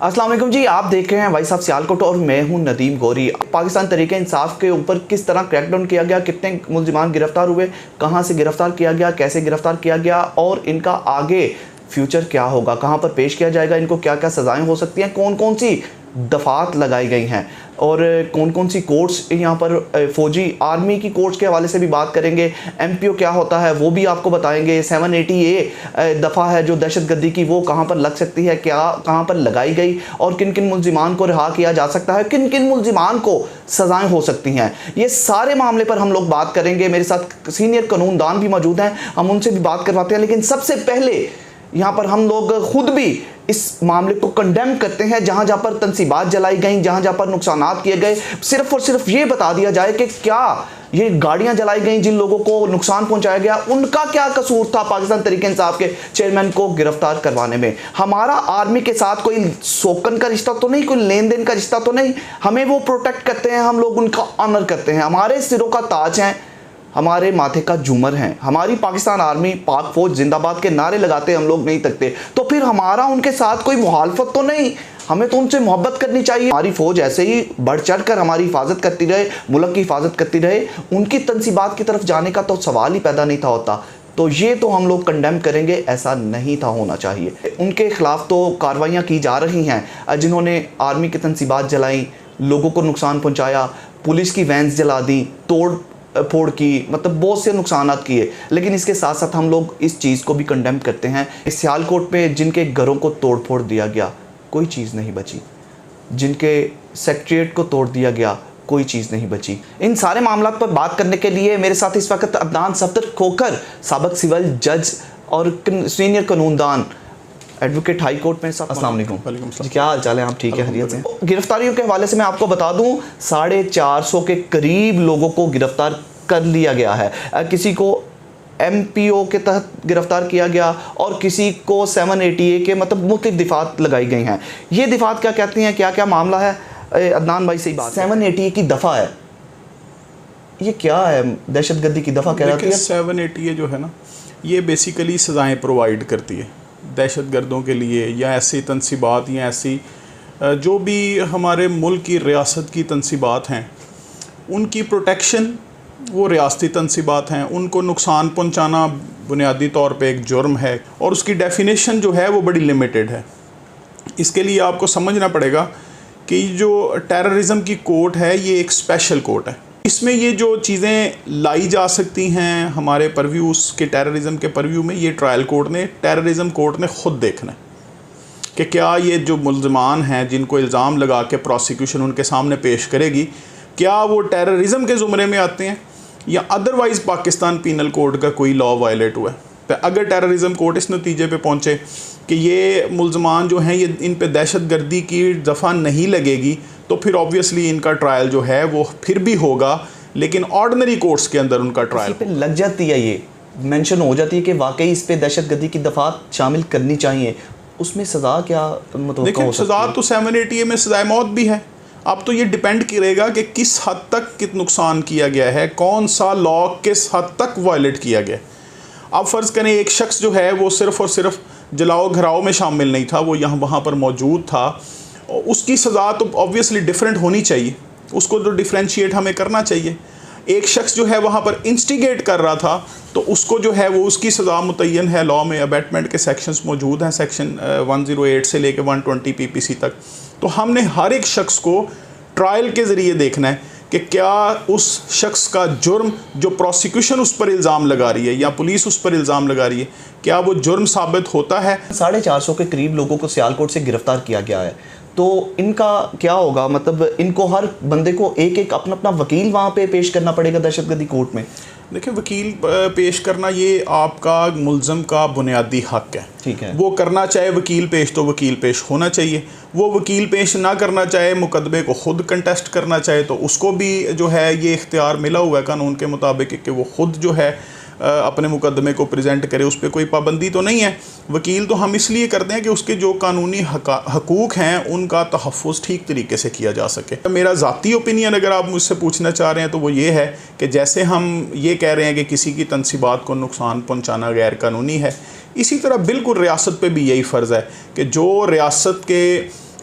अस्सलाम वालेकुम जी, आप देख रहे हैं भाई साहब सियालकोट और मैं हूं नदीम गौरी। पाकिस्तान तरीके इंसाफ के ऊपर किस तरह क्रैकडाउन किया गया, कितने मुल्जिमान गिरफ्तार हुए, कहां से गिरफ्तार किया गया, कैसे गिरफ्तार किया गया और इनका आगे फ्यूचर क्या होगा, कहां पर पेश किया जाएगा, इनको क्या क्या सज़ाएं हो सकती हैं, कौन कौन सी दफ़ात लगाई गई हैं और कौन कौन सी कोर्ट्स यहाँ पर फ़ौजी आर्मी की कोर्ट्स के हवाले से भी बात करेंगे। MPO क्या होता है वो भी आपको बताएंगे। 780A दफ़ा है जो दहशतगर्दी की, वो कहाँ पर लग सकती है, क्या कहाँ पर लगाई गई और किन किन मुल्जिमान को रिहा किया जा सकता है, किन किन मुल्जिमान को सज़ाएँ हो सकती हैं। ये सारे मामले पर हम लोग बात करेंगे। मेरे साथ सीनियर कानूनदान भी मौजूद हैं, हम उनसे भी बात करवाते हैं। लेकिन सबसे पहले यहाँ पर हम लोग खुद भी इस मामले को कंडेम करते हैं। जहाँ जहाँ पर तनसीबात जलाई गई, जहाँ जहाँ पर नुकसानात किए गए, सिर्फ और सिर्फ ये बता दिया जाए कि क्या ये गाड़ियाँ जलाई गई, जिन लोगों को नुकसान पहुँचाया गया, उनका क्या कसूर था पाकिस्तान तरीके इंसाफ के चेयरमैन को गिरफ्तार करवाने में। हमारा आर्मी के साथ कोई शौकन का रिश्ता तो नहीं, कोई लेन देन का रिश्ता तो नहीं। हमें वो प्रोटेक्ट करते हैं, हम लोग उनका ऑनर करते हैं, हमारे सिरों का ताज हैं, हमारे माथे का झूमर हैं। हमारी पाकिस्तान आर्मी, पाक फौज जिंदाबाद के नारे लगाते हम लोग नहीं थकते, तो फिर हमारा उनके साथ कोई मुखालफत तो नहीं। हमें तो उनसे मोहब्बत करनी चाहिए। हमारी फौज ऐसे ही बढ़ चढ़ कर हमारी हिफाजत करती रहे, मुल्क की हिफाजत करती रहे, उनकी तनसीबात की तरफ जाने का तो सवाल ही पैदा नहीं था होता। तो ये तो हम लोग कंडेम करेंगे, ऐसा नहीं था होना चाहिए। उनके खिलाफ तो कार्रवाइयाँ की जा रही हैं जिन्होंने आर्मी की तनसीबात जलाई, लोगों को नुकसान पहुँचाया, पुलिस की वैन्स जला दी, तोड़ फोड़ की, मतलब बहुत से नुकसानात किए। लेकिन इसके साथ साथ हम लोग इस चीज़ को भी कंडेम करते हैं। सियालकोट में जिनके घरों को तोड़ फोड़ दिया गया, कोई चीज़ नहीं बची। जिनके सेक्रेटरीट को तोड़ दिया गया, कोई चीज़ नहीं बची। इन सारे मामलों पर बात करने के लिए मेरे साथ इस वक्त अदनान सफदर खोखर, साबिक सिविल जज और सीनियर कानूनदान, एडवोकेट हाई कोर्ट में। अस्सलाम वालेकुम जी, क्या हाल चाल है? आप ठीक है, खैरियत से? गिरफ्तारियों के हवाले से मैं आपको बता दूं, 450 के करीब लोगों को गिरफ्तार कर लिया गया है। किसी को MPO के तहत गिरफ्तार किया गया और किसी को 780A के, मतलब मुख्तलिफ दिफात लगाई गई हैं। ये दिफात क्या कहती हैं, क्या क्या मामला है? अदनान भाई सही बात, 780A की दफ़ा है, ये क्या है? दहशतगर्दी की दफ़ा कहलाती है। 780A जो है ना, ये बेसिकली सज़ाएँ प्रोवाइड करती है दहशतगर्दों के लिए, या ऐसी तनसीबात या ऐसी जो भी हमारे मुल्क की रियासत की तनसीबात हैं, उनकी प्रोटेक्शन। वो रियासती तनसीबात हैं, उनको नुकसान पहुंचाना बुनियादी तौर पे एक जुर्म है और उसकी डेफिनेशन जो है वो बड़ी लिमिटेड है। इसके लिए आपको समझना पड़ेगा कि जो टेररिज्म की कोर्ट है, ये एक स्पेशल कोर्ट है। इसमें ये जो चीज़ें लाई जा सकती हैं हमारे परव्यूज़ के, टेररिज्म के परव्यू में, ये ट्रायल कोर्ट ने, टेररिज्म कोर्ट ने ख़ुद देखना है कि क्या ये जो मुल्ज़मान हैं जिनको इल्ज़ाम लगा के प्रोसिक्यूशन उनके सामने पेश करेगी, क्या वो टेररिज्म के ज़ुमरे में आते हैं या अदरवाइज़ पाकिस्तान पीनल कोड का कोई लॉ वायलेट हुआ है। तो अगर टेररिज्म कोर्ट इस नतीजे पे पहुँचे कि ये मुल्ज़मान जो हैं, ये इन पे दहशतगर्दी की दफ़ा नहीं लगेगी, तो फिर ऑब्वियसली इनका ट्रायल जो है वो फिर भी होगा, लेकिन ऑर्डिनरी कोर्ट्स के अंदर उनका ट्रायल पे लग जाती है, ये मेंशन हो जाती है कि वाकई इस पे दहशतगर्दी की दफ़ात शामिल करनी चाहिए। उसमें सज़ा क्या मतलब? देखिए, सज़ा तो 780A में सज़ाए मौत भी है। अब तो ये डिपेंड करेगा कि किस हद तक कित नुकसान किया गया है, कौन सा लॉ किस हद तक वायलेट किया गया। अब फ़र्ज़ करें एक शख्स जो है वो सिर्फ़ और सिर्फ जलाओ घराओ में शामिल नहीं था, वो यहाँ वहाँ पर मौजूद था, उसकी सज़ा तो ऑब्वियसली डिफरेंट होनी चाहिए, उसको तो डिफ्रेंशिएट हमें करना चाहिए। एक शख्स जो है वहाँ पर इंस्टिगेट कर रहा था, तो उसको जो है वो उसकी सज़ा मुतय्यन है, लॉ में अबैटमेंट के सेक्शंस मौजूद हैं, सेक्शन 108 से लेकर 120 PPC तक। तो हमने हर एक शख्स को ट्रायल के ज़रिए देखना है कि क्या उस शख्स का जुर्म, जो प्रोसिक्यूशन उस पर इल्ज़ाम लगा रही है या पुलिस उस पर इल्ज़ाम लगा रही है, क्या वो जुर्म साबित होता है। 450 के करीब लोगों को सियालकोट से गिरफ्तार किया गया है, तो इनका क्या होगा? मतलब इनको हर बंदे को एक एक अपना अपना वकील वहाँ पे पेश करना पड़ेगा दहशतगर्दी कोर्ट में? देखिए, वकील पेश करना ये आपका मुल्ज़म का बुनियादी हक़ है, ठीक है। वो करना चाहे वकील पेश, तो वकील पेश होना चाहिए। वो वकील पेश ना करना चाहे, मुकदमे को ख़ुद कंटेस्ट करना चाहे, तो उसको भी जो है ये इख्तियार मिला हुआ है कानून के मुताबिक कि वो ख़ुद जो है अपने मुकदमे को प्रेजेंट करे, उस पर कोई पाबंदी तो नहीं है। वकील तो हम इसलिए करते हैं कि उसके जो कानूनी हकूक़ हैं उनका तहफ़्फ़ुज़ ठीक तरीके से किया जा सके। मेरा ज़ाती ओपिनियन अगर आप मुझसे पूछना चाह रहे हैं तो वो ये है कि जैसे हम ये कह रहे हैं कि किसी की तनसीबात को नुकसान पहुँचाना गैर कानूनी है, इसी तरह बिल्कुल रियासत पे भी यही फ़र्ज़ है कि जो रियासत के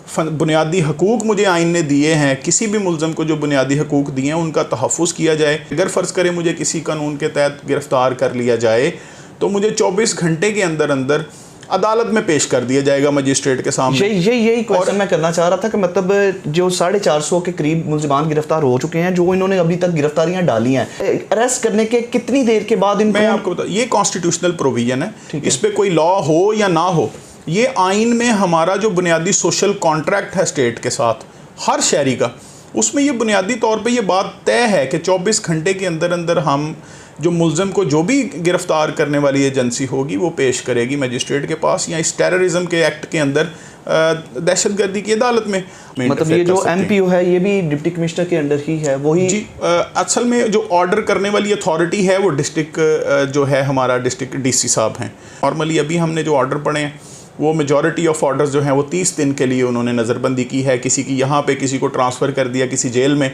बुनियादी हकूक़ मुझे आइन ने दिए हैं, किसी भी मुल्ज़म को जो बुनियादी हकूक़ दिए हैं उनका तहफ़्फ़ुज़ किया जाए। अगर फ़र्ज़ करें मुझे किसी कानून के तहत गिरफ़्तार कर लिया जाए तो मुझे 24 घंटे के अंदर अंदर अदालत में पेश कर दिया जाएगा मजिस्ट्रेट के सामने। यही क्वेश्चन मैं करना चाह रहा था कि मतलब जो 450 के करीब मुल्ज़िमान गिरफ्तार हो चुके हैं, जो इन्होंने अभी तक गिरफ्तारियां डाली हैं, अरेस्ट करने के कितनी देर के बाद इनको? मैं आपको बता, ये कॉन्स्टिट्यूशनल प्रोविजन है, इस पर कोई लॉ हो या ना हो, ये आइन में हमारा जो बुनियादी सोशल कॉन्ट्रैक्ट है स्टेट के साथ हर शहरी का, उसमें ये बुनियादी तौर पे ये बात तय है कि 24 घंटे के अंदर अंदर हम जो मुल्ज़म को जो भी गिरफ़्तार करने वाली एजेंसी होगी वो पेश करेगी मजिस्ट्रेट के पास, या इस टेररिज्म के एक्ट के अंदर दहशतगर्दी की अदालत में। मतलब ये जो MPO है ये भी डिप्टी कमिश्नर के अंडर ही है वही? जी, असल में जो ऑर्डर करने वाली अथॉरिटी है वो डिस्ट्रिक्ट जो है हमारा डिस्ट्रिक्ट DC साहब हैं। नॉर्मली अभी हमने जो ऑर्डर पढ़े हैं वो मेजॉरिटी ऑफ ऑर्डर्स जो हैं वो 30 दिन के लिए उन्होंने नज़रबंदी की है। किसी की यहाँ पे किसी को ट्रांसफ़र कर दिया किसी जेल में।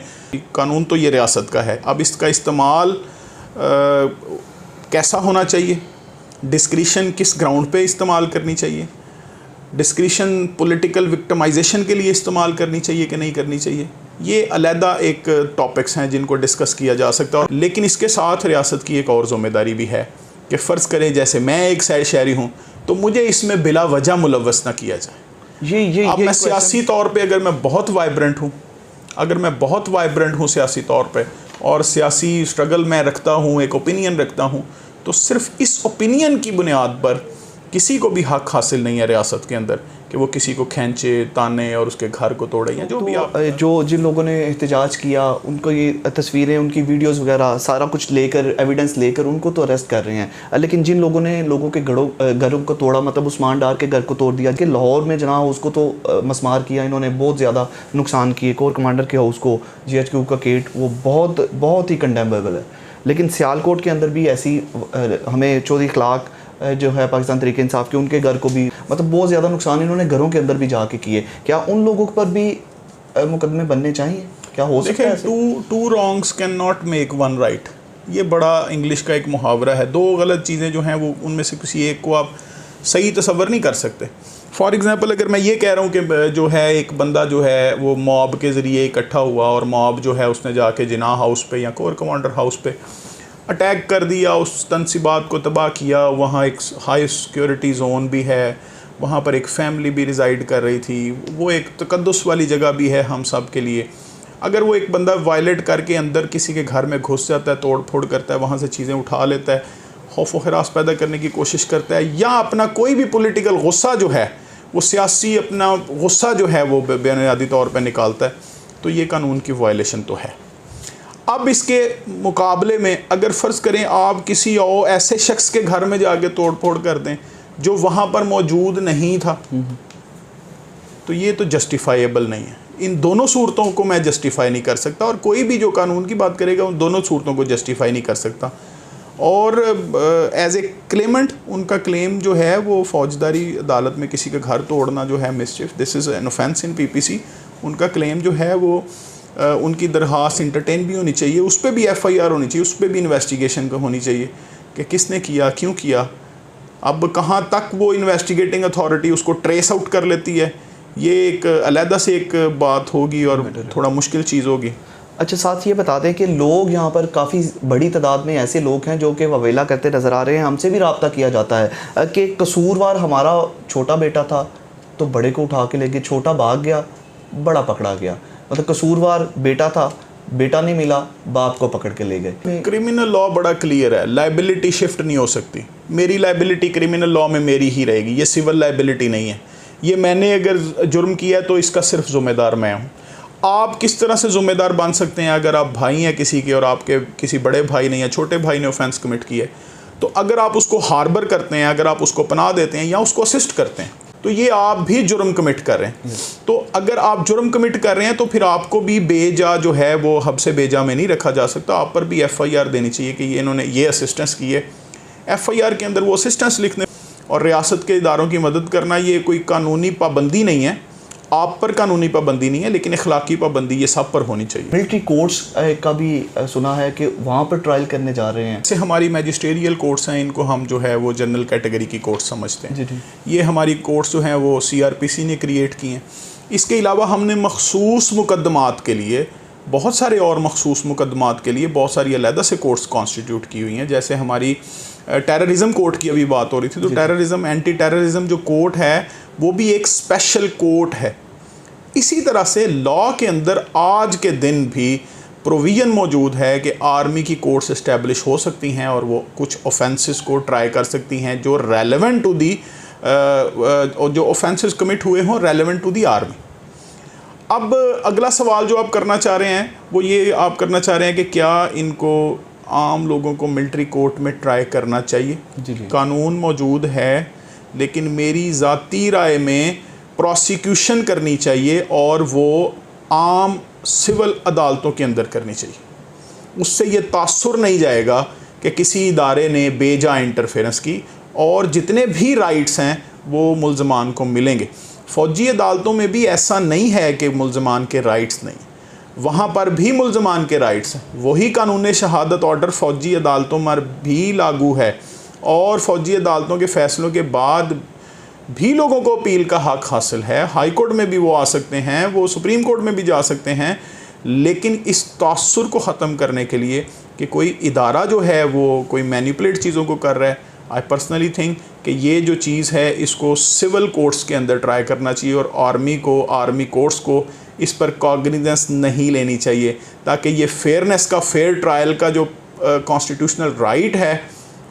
कानून तो ये रियासत का है, अब इसका इस्तेमाल कैसा होना चाहिए, डिस्क्रिशन किस ग्राउंड पे इस्तेमाल करनी चाहिए, डिस्क्रिशन पॉलिटिकल विक्टिमाइजेशन के लिए इस्तेमाल करनी चाहिए कि नहीं करनी चाहिए, ये अलहदा एक टॉपिक्स हैं जिनको डिस्कस किया जा सकता है। लेकिन इसके साथ रियासत की एक और ज़िम्मेदारी भी है कि फ़र्ज़ करें जैसे मैं एक शहरी हूँ तो मुझे इसमें बिला वजह मुलव्वस ना किया जाए। अब मैं सियासी तौर पे अगर मैं बहुत वाइब्रेंट हूँ, सियासी तौर पे, और सियासी स्ट्रगल मैं रखता हूँ, एक ओपिनियन रखता हूँ, तो सिर्फ इस ओपिनियन की बुनियाद पर किसी को भी हक हासिल नहीं है रियासत के अंदर कि वो किसी को खींचे ताने और उसके घर को तोड़े या जो भी। आप जो जिन लोगों ने एहतजाज किया उनको ये तस्वीरें, उनकी वीडियोस वगैरह सारा कुछ लेकर, एविडेंस लेकर उनको तो अरेस्ट कर रहे हैं, लेकिन जिन लोगों ने लोगों के घरों को तोड़ा, मतलब उस्मान डार के घर को तोड़ दिया, कि लाहौर में जना उसको तो मसमार किया इन्होंने, बहुत ज़्यादा नुकसान किए, कोर कमांडर के हाउस को, GHQ का गेट, वो बहुत ही कंडेमेबल है। लेकिन सियालकोट के अंदर भी ऐसी हमें चौधरी इखलाक जो है पाकिस्तान तहरीक इंसाफ के, उनके घर को भी मतलब बहुत ज़्यादा नुकसान इन्होंने घरों के अंदर भी जाके किए। क्या उन लोगों पर भी मुकदमे बनने चाहिए? क्या हो सकता है? Two wrongs can not make one right, ये बड़ा इंग्लिश का एक मुहावरा है। दो गलत चीज़ें जो हैं वो उनमें से किसी एक को आप सही तसव्वुर नहीं कर सकते। फॉर एग्ज़ाम्पल अगर मैं ये कह रहा हूँ कि जो है एक बंदा जो है वो मॉब के ज़रिए इकट्ठा हुआ और मॉब जो है उसने जाके जिना हाउस पे या कोर कमांडर हाउस पे अटैक कर दिया, उस तनसीबात को तबाह किया, वहाँ एक हाई सिक्योरिटी जोन भी है, वहाँ पर एक फैमिली भी रिज़ाइड कर रही थी, वो एक तकद्दुस वाली जगह भी है हम सब के लिए। अगर वो एक बंदा वायलेट करके अंदर किसी के घर में घुस जाता है, तोड़ फोड़ करता है, वहाँ से चीज़ें उठा लेता है, खौफ व हरास पैदा करने की कोशिश करता है, या अपना कोई भी पॉलिटिकल गुस्सा जो है वो सियासी अपना गुस्सा जो है वो बुनियादी तौर पर निकालता है, तो ये कानून की वायलेशन तो है। अब इसके मुकाबले में अगर फ़र्ज़ करें आप किसी और ऐसे शख्स के घर में जाके तोड़ फोड़ कर दें जो वहाँ पर मौजूद नहीं था, तो ये तो जस्टिफाइबल नहीं है। इन दोनों सूरतों को मैं जस्टिफाई नहीं कर सकता, और कोई भी जो कानून की बात करेगा उन दोनों सूरतों को जस्टिफाई नहीं कर सकता। और एज ए क्लेमेंट उनका क्लेम जो है वो फौजदारी अदालत में किसी का घर तोड़ना जो है मिसचिफ, this is an offence in PPC, उनका क्लेम जो है वो उनकी दरख्वास्त इंटरटेन भी होनी चाहिए, उस पर भी FIR होनी चाहिए, उस पर भी इन्वेस्टिगेशन होनी चाहिए कि किसने किया, क्यों किया। अब कहाँ तक वो इन्वेस्टिगेटिंग अथॉरिटी उसको ट्रेस आउट कर लेती है, ये एक अलहदा से एक बात होगी और थोड़ा मुश्किल चीज़ होगी। अच्छा, साथ ये बता दें कि लोग यहाँ पर काफ़ी बड़ी तादाद में ऐसे लोग हैं जो कि ववेला करते नज़र आ रहे हैं। हमसे भी रब्ता किया जाता है कि कसूरवार हमारा छोटा बेटा था तो बड़े को उठा के ले गए, छोटा भाग गया, बड़ा पकड़ा गया। मतलब कसूरवार बेटा था, बेटा नहीं मिला, बाप को पकड़ के ले गए। क्रिमिनल लॉ बड़ा क्लियर है, लाइबिलिटी शिफ्ट नहीं हो सकती। मेरी लाइबिलिटी क्रिमिनल लॉ में मेरी ही रहेगी, ये सिविल लाइबिलिटी नहीं है। ये मैंने अगर जुर्म किया तो इसका सिर्फ ज़िम्मेदार मैं हूँ। आप किस तरह से ज़िम्मेदार बन सकते हैं अगर आप भाई हैं किसी के और आपके किसी बड़े भाई ने या छोटे भाई ने ऑफेंस कमिट किया है, तो अगर आप उसको हार्बर करते हैं, अगर आप उसको पनाह देते हैं या उसको असिस्ट करते हैं, तो ये आप भी जुर्म कमिट कर रहे हैं। तो अगर आप जुर्म कमिट कर रहे हैं तो फिर आपको भी बेजा जो है वो हब से बेजा में नहीं रखा जा सकता। आप पर भी FIR देनी चाहिए कि ये इन्होंने ये असिस्टेंस की है। FIR के अंदर वो असिस्टेंस लिखने और रियासत के इदारों की मदद करना ये कोई कानूनी पाबंदी नहीं है, आप पर कानूनी पाबंदी नहीं है, लेकिन इखलाकी पाबंदी ये सब पर होनी चाहिए। मिलिट्री कोर्ट्स का भी सुना है कि वहाँ पर ट्रायल करने जा रहे हैं। जैसे हमारी मैजिस्ट्रियल कोर्ट्स हैं, इनको हम जो है वो जनरल कैटेगरी की कोर्ट्स समझते हैं। ये हमारी कोर्ट्स जो हैं वो CRPC ने क्रिएट की हैं। इसके अलावा हमने मखसूस मुकदमात के लिए बहुत सारे और मखसूस मुकदमात के लिए बहुत सारी अलहदा से कोर्ट्स कॉन्स्टिट्यूट की हुई हैं। जैसे हमारी टेररिज्म कोर्ट की अभी बात हो रही थी, तो टेररिज्म एंटी टेररिज्म जो कोर्ट है वो भी एक स्पेशल कोर्ट है। इसी तरह से लॉ के अंदर आज के दिन भी प्रोविज़न मौजूद है कि आर्मी की कोर्ट्स इस्टेब्लिश हो सकती हैं और वो कुछ ऑफेंसेस को ट्राई कर सकती हैं जो रेलेवेंट टू दी जो ऑफेंसेस कमिट हुए हों रेलेवेंट टू दी आर्मी। अब अगला सवाल जो आप करना चाह रहे हैं वो ये आप करना चाह रहे हैं कि क्या इनको आम लोगों को मिलिट्री कोर्ट में ट्राई करना चाहिए। जी। कानून मौजूद है, लेकिन मेरी ज़ाती राय में प्रोसिक्यूशन करनी चाहिए और वो आम सिविल अदालतों के अंदर करनी चाहिए। उससे ये तासुर नहीं जाएगा कि किसी इदारे ने बेजा इंटरफेरेंस की, और जितने भी राइट्स हैं वो मुल्ज़मान को मिलेंगे। फ़ौजी अदालतों में भी ऐसा नहीं है कि मुल्ज़मान के राइट्स नहीं, वहाँ पर भी मुल्ज़मान के राइट्स हैं। वही कानून शहादत ऑर्डर फ़ौजी अदालतों में भी लागू है, और फ़ौजी अदालतों के फ़ैसलों के बाद भी लोगों को अपील का हक़ हासिल है। हाई कोर्ट में भी वो आ सकते हैं, वो सुप्रीम कोर्ट में भी जा सकते हैं। लेकिन इस तासुर को ख़त्म करने के लिए कि कोई इदारा जो है वो कोई मैनिपुलेट चीज़ों को कर रहा है, आई पर्सनली थिंक कि ये जो चीज़ है इसको सिविल कोर्ट्स के अंदर ट्राई करना चाहिए, और आर्मी कोर्ट्स को इस पर कॉग्निजेंस नहीं लेनी चाहिए, ताकि ये फेयरनेस का, फेयर ट्रायल का जो कॉन्स्टिट्यूशनल राइट है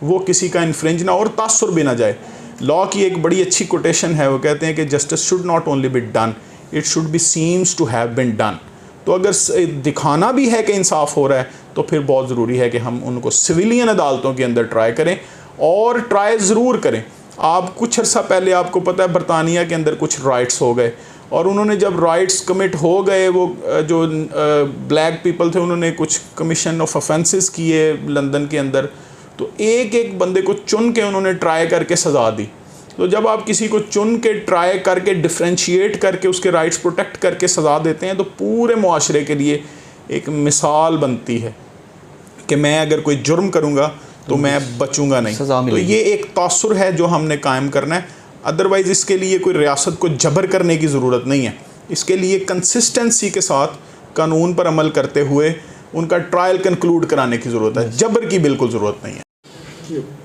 वो किसी का इन्फ्रिंज ना और तासुर भी ना जाए। लॉ की एक बड़ी अच्छी कोटेशन है, वो कहते हैं कि justice should not only be done, it should be seems to have been done. तो अगर दिखाना भी है कि इंसाफ हो रहा है तो फिर बहुत ज़रूरी है कि हम उनको सिविलियन अदालतों के अंदर ट्राई करें, और ट्राई ज़रूर करें। आप कुछ अर्सा पहले आपको पता है बरतानिया के अंदर कुछ राइट्स हो गए, और उन्होंने जब राइट्स कमिट हो गए, वो जो ब्लैक पीपल थे उन्होंने कुछ कमीशन ऑफ ऑफेंसेस किए लंदन के अंदर, तो एक एक बंदे को चुन के उन्होंने ट्राई करके सज़ा दी। तो जब आप किसी को चुन के ट्राई करके डिफ्रेंशिएट करके उसके राइट्स प्रोटेक्ट करके सज़ा देते हैं, तो पूरे मुआशरे के लिए एक मिसाल बनती है कि मैं अगर कोई जुर्म करूँगा तो मैं बचूंगा नहीं। तो ये एक तासुर है जो हमने कायम करना है। अदरवाइज़ इसके लिए कोई रियासत को जबर करने की ज़रूरत नहीं है। इसके लिए कंसिस्टेंसी के साथ कानून पर अमल करते हुए उनका ट्रायल कंक्लूड कराने की ज़रूरत है, जबर की बिल्कुल ज़रूरत नहीं है।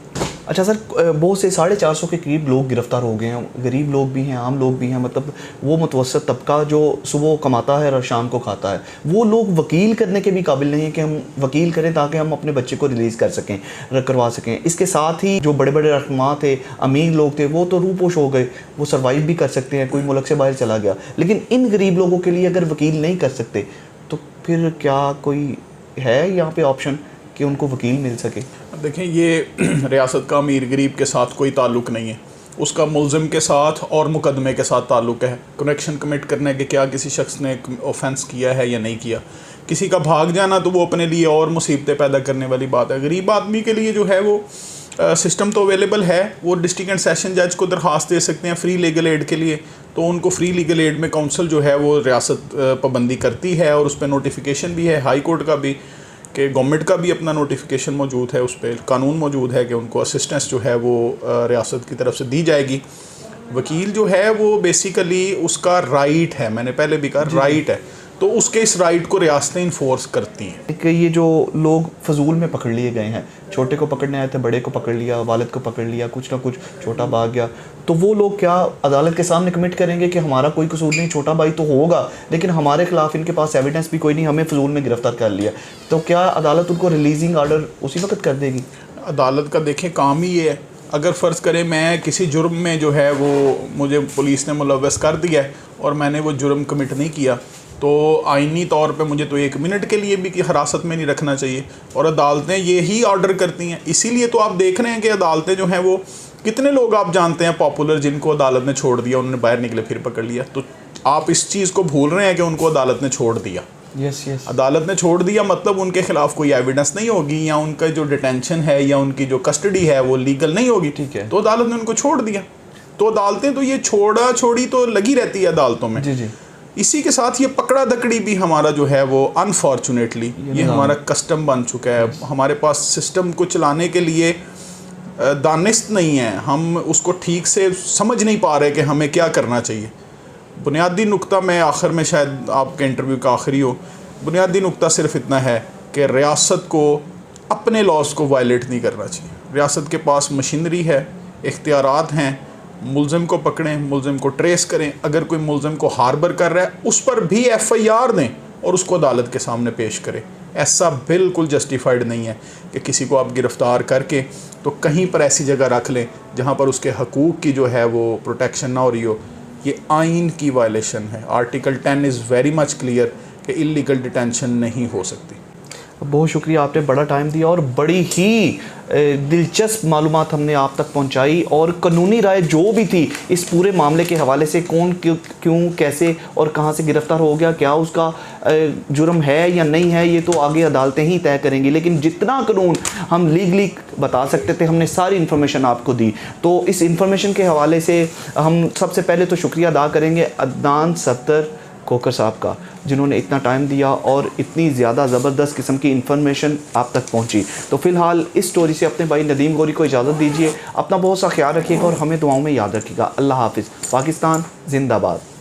अच्छा सर, बहुत से 450 के करीब लोग गिरफ्तार हो गए हैं, गरीब लोग भी हैं, आम लोग भी हैं, मतलब वो मुतवसत तबका जो सुबह कमाता है और शाम को खाता है, वो लोग वकील करने के भी काबिल नहीं है कि हम वकील करें ताकि हम अपने बच्चे को रिलीज़ कर सकें, करवा सकें। इसके साथ ही जो बड़े बड़े रहनुमा थे, अमीर लोग थे, वो तो रूपोश हो गए, वो सर्वाइव भी कर सकते हैं, कोई मुल्क से बाहर चला गया। लेकिन इन गरीब लोगों के लिए अगर वकील नहीं कर सकते तो फिर क्या कोई है यहाँ पर ऑप्शन कि उनको वकील मिल सके? देखें, ये रियासत का अमीर गरीब के साथ कोई ताल्लुक़ नहीं है, उसका मुल्ज़िम के साथ और मुकदमे के साथ ताल्लुक़ है। कनेक्शन कमिट करने के क्या किसी शख्स ने ऑफेंस किया है या नहीं किया, किसी का भाग जाना तो वो अपने लिए और मुसीबतें पैदा करने वाली बात है। गरीब आदमी के लिए जो है वो सिस्टम तो अवेलेबल है, वो डिस्ट्रिक्ट एंड सेशन जज को दरख्वास्त दे सकते हैं फ्री लीगल एड के लिए, तो उनको फ्री लीगल एड में काउंसिल जो है वो रियासत पाबंदी करती है, और उस पर नोटिफिकेशन भी है हाई कोर्ट का भी, कि गवर्नमेंट का भी अपना नोटिफिकेशन मौजूद है, उस पर कानून मौजूद है कि उनको असिस्टेंस जो है वो रियासत की तरफ से दी जाएगी। वकील जो है वो बेसिकली उसका राइट है, मैंने पहले भी कहा राइट है, तो उसके इस राइट को रियासतें इन्फोर्स करती हैं। कि ये जो लोग फजूल में पकड़ लिए गए हैं, छोटे को पकड़ने आए थे, बड़े को पकड़ लिया, वालिद को पकड़ लिया, कुछ ना कुछ छोटा भाग गया, तो वो लोग क्या अदालत के सामने कमिट करेंगे कि हमारा कोई कसूर नहीं, छोटा भाई तो होगा लेकिन हमारे खिलाफ इनके पास एविडेंस भी कोई नहीं, हमें फजूल में गिरफ्तार कर लिया, तो क्या अदालत उनको रिलीजिंग आर्डर उसी वक्त कर देगी? अदालत का देखें काम ही ये है, अगर फ़र्ज़ करें मैं किसी जुर्म में जो है वो मुझे पुलिस ने मुलव्वस कर दिया है और मैंने वो जुर्म कमिट नहीं किया, तो आइनी तौर पे मुझे तो 1 मिनट के लिए भी कि हिरासत में नहीं रखना चाहिए, और अदालतें यही ऑर्डर करती हैं। इसीलिए तो आप देख रहे हैं कि अदालतें जो हैं वो कितने लोग आप जानते हैं पॉपुलर जिनको अदालत ने छोड़ दिया, उन्होंने बाहर निकले फिर पकड़ लिया, तो आप इस चीज़ को भूल रहे हैं कि उनको अदालत ने छोड़ दिया। यस अदालत ने छोड़ दिया मतलब उनके खिलाफ कोई एविडेंस नहीं होगी, या उनका जो डिटेंशन है या उनकी जो कस्टडी है वो लीगल नहीं होगी, ठीक है, तो अदालत ने उनको छोड़ दिया। तो अदालतें तो ये छोड़ा छोड़ी तो लगी रहती है अदालतों में। जी। इसी के साथ ये पकड़ा दकड़ी भी हमारा जो है वो अनफॉर्चुनेटली ये हमारा कस्टम बन चुका है। हमारे पास सिस्टम को चलाने के लिए दानिस्त नहीं है, हम उसको ठीक से समझ नहीं पा रहे कि हमें क्या करना चाहिए। बुनियादी नुक्ता, मैं आखिर में शायद आपके इंटरव्यू का आखिरी हो, बुनियादी नुक्ता सिर्फ इतना है कि रियासत को अपने लॉज को वायलेट नहीं करना चाहिए। रियासत के पास मशीनरी है, इख्तियारात हैं, मुलज़िम को पकड़ें, मुलज़िम को ट्रेस करें, अगर कोई मुलज़िम को हार्बर कर रहा है उस पर भी FIR दें और उसको अदालत के सामने पेश करें। ऐसा बिल्कुल जस्टिफाइड नहीं है कि किसी को आप गिरफ़्तार करके तो कहीं पर ऐसी जगह रख लें जहाँ पर उसके हकूक़ की जो है वो प्रोटेक्शन ना हो रही हो। ये आइन की वायलेशन है। Article 10 is very much clear कि इलीगल डिटेंशन नहीं हो सकती। बहुत शुक्रिया, आपने बड़ा टाइम दिया और बड़ी ही दिलचस्प मालूमात हमने आप तक पहुंचाई, और कानूनी राय जो भी थी इस पूरे मामले के हवाले से, कौन क्यों कैसे और कहां से गिरफ्तार हो गया, क्या उसका जुर्म है या नहीं है, ये तो आगे अदालतें ही तय करेंगी। लेकिन जितना कानून हम लीगली बता सकते थे हमने सारी इन्फॉर्मेशन आपको दी। तो इस इन्फॉर्मेशन के हवाले से हम सबसे पहले तो शुक्रिया अदा करेंगे अदनान सफदर खोखर साहब का, जिन्होंने इतना टाइम दिया और इतनी ज़्यादा ज़बरदस्त किस्म की इन्फॉर्मेशन आप तक पहुंची। तो फ़िलहाल इस स्टोरी से अपने भाई नदीम गौरी को इजाज़त दीजिए। अपना बहुत सा ख्याल रखिएगा और हमें दुआओं में याद रखिएगा। अल्लाह हाफिज़। पाकिस्तान जिंदाबाद।